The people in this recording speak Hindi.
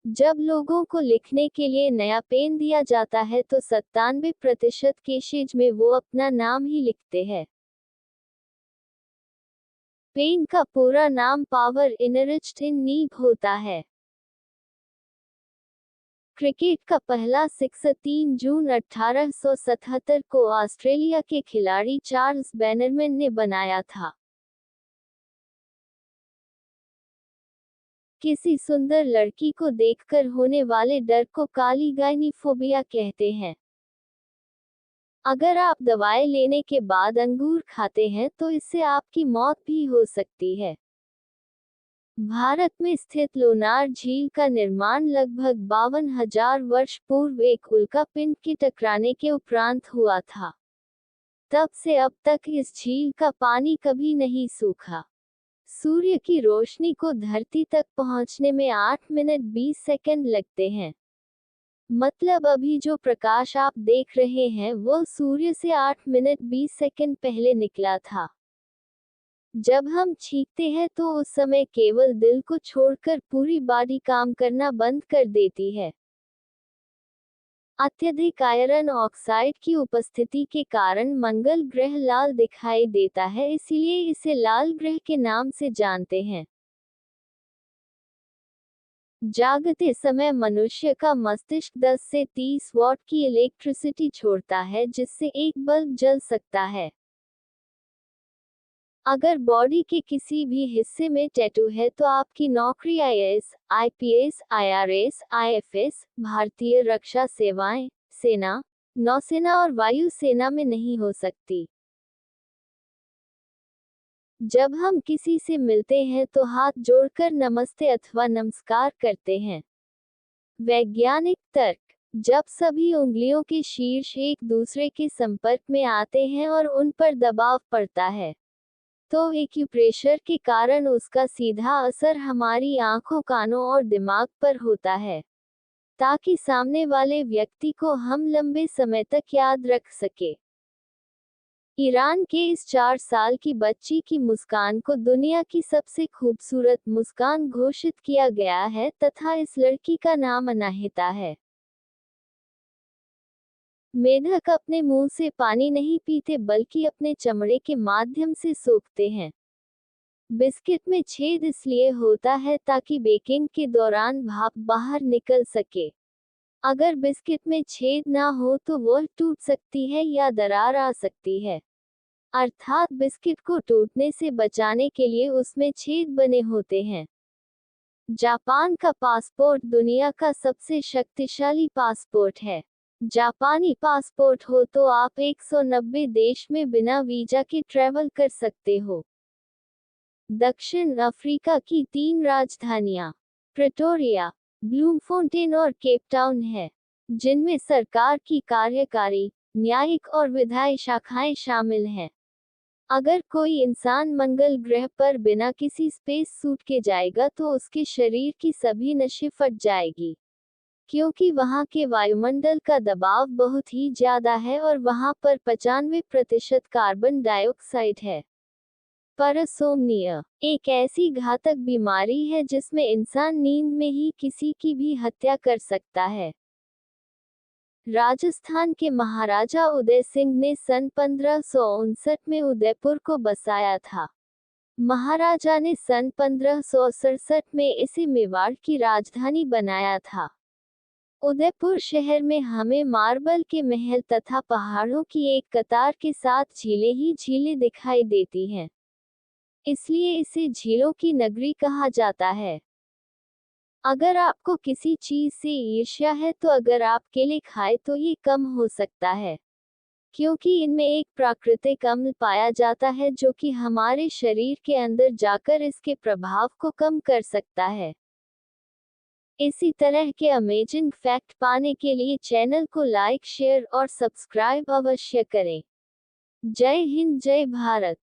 जब लोगों को लिखने के लिए नया पेन दिया जाता है तो 97% केसेज में वो अपना नाम ही लिखते हैं। पेन का पूरा नाम पावर इनरिच्ड इन नीब होता है। क्रिकेट का पहला सिक्स 3 जून 1877 को ऑस्ट्रेलिया के खिलाड़ी चार्ल्स बैनरमैन ने बनाया था। किसी सुंदर लड़की को देखकर होने वाले डर को कालीगाइनिफोबिया कहते हैं। अगर आप दवाएं लेने के बाद अंगूर खाते हैं तो इससे आपकी मौत भी हो सकती है। भारत में स्थित लोनार झील का निर्माण लगभग 52,000 वर्ष पूर्व एक उल्कापिंड के टकराने के उपरांत हुआ था। तब से अब तक इस झील का पानी कभी नहीं सूखा। सूर्य की रोशनी को धरती तक पहुंचने में 8 मिनट 20 सेकंड लगते हैं। मतलब अभी जो प्रकाश आप देख रहे हैं वह सूर्य से 8 मिनट 20 सेकंड पहले निकला था। जब हम छींकते हैं तो उस समय केवल दिल को छोड़कर पूरी बॉडी काम करना बंद कर देती है। अत्यधिक आयरन ऑक्साइड की उपस्थिति के कारण मंगल ग्रह लाल दिखाई देता है, इसलिए इसे लाल ग्रह के नाम से जानते हैं। जागते समय मनुष्य का मस्तिष्क 10 से 30 वॉट की इलेक्ट्रिसिटी छोड़ता है, जिससे एक बल्ब जल सकता है। अगर बॉडी के किसी भी हिस्से में टैटू है तो आपकी नौकरी आईएएस, आईपीएस, आईआरएस, आईएफएस, भारतीय रक्षा सेवाएं, सेना, नौसेना और वायु सेना में नहीं हो सकती। जब हम किसी से मिलते हैं तो हाथ जोड़कर नमस्ते अथवा नमस्कार करते हैं। वैज्ञानिक तर्क: जब सभी उंगलियों के शीर्ष एक दूसरे के संपर्क में आते हैं और उन पर दबाव पड़ता है, तो एक्यूप्रेशर के कारण उसका सीधा असर हमारी आंखों, कानों और दिमाग पर होता है, ताकि सामने वाले व्यक्ति को हम लंबे समय तक याद रख सके। ईरान के इस 4 साल की बच्ची की मुस्कान को दुनिया की सबसे खूबसूरत मुस्कान घोषित किया गया है तथा इस लड़की का नाम अनाहिता है। मेढक अपने मुंह से पानी नहीं पीते बल्कि अपने चमड़े के माध्यम से सोखते हैं। बिस्किट में छेद इसलिए होता है ताकि बेकिंग के दौरान भाप बाहर निकल सके। अगर बिस्किट में छेद ना हो तो वह टूट सकती है या दरार आ सकती है। अर्थात बिस्किट को टूटने से बचाने के लिए उसमें छेद बने होते हैं। जापान का पासपोर्ट दुनिया का सबसे शक्तिशाली पासपोर्ट है। जापानी पासपोर्ट हो तो आप 190 देश में बिना वीजा के ट्रैवल कर सकते हो। दक्षिण अफ्रीका की 3 राजधानियां प्रिटोरिया, ब्लूमफोंटेन और केप टाउन है, जिनमें सरकार की कार्यकारी, न्यायिक और विधायी शाखाएं शामिल हैं। अगर कोई इंसान मंगल ग्रह पर बिना किसी स्पेस सूट के जाएगा तो उसके शरीर की सभी नसें फट जाएगी, क्योंकि वहां के वायुमंडल का दबाव बहुत ही ज्यादा है और वहां पर 95% कार्बन डाइऑक्साइड है। पैरासोम्निया एक ऐसी घातक बीमारी है जिसमें इंसान नींद में ही किसी की भी हत्या कर सकता है। राजस्थान के महाराजा उदय सिंह ने सन 1559 में उदयपुर को बसाया था। महाराजा ने सन 1567 में इसे मेवाड़ की राजधानी बनाया था। उदयपुर शहर में हमें मार्बल के महल तथा पहाड़ों की एक कतार के साथ झीलें ही झीलें दिखाई देती हैं, इसलिए इसे झीलों की नगरी कहा जाता है। अगर आपको किसी चीज से ईर्ष्या है तो अगर आप केले खाएं तो ये कम हो सकता है, क्योंकि इनमें एक प्राकृतिक अम्ल पाया जाता है जो कि हमारे शरीर के अंदर जाकर इसके प्रभाव को कम कर सकता है। इसी तरह के अमेजिंग फैक्ट पाने के लिए चैनल को लाइक, शेयर और सब्सक्राइब अवश्य करें। जय हिंद, जय भारत।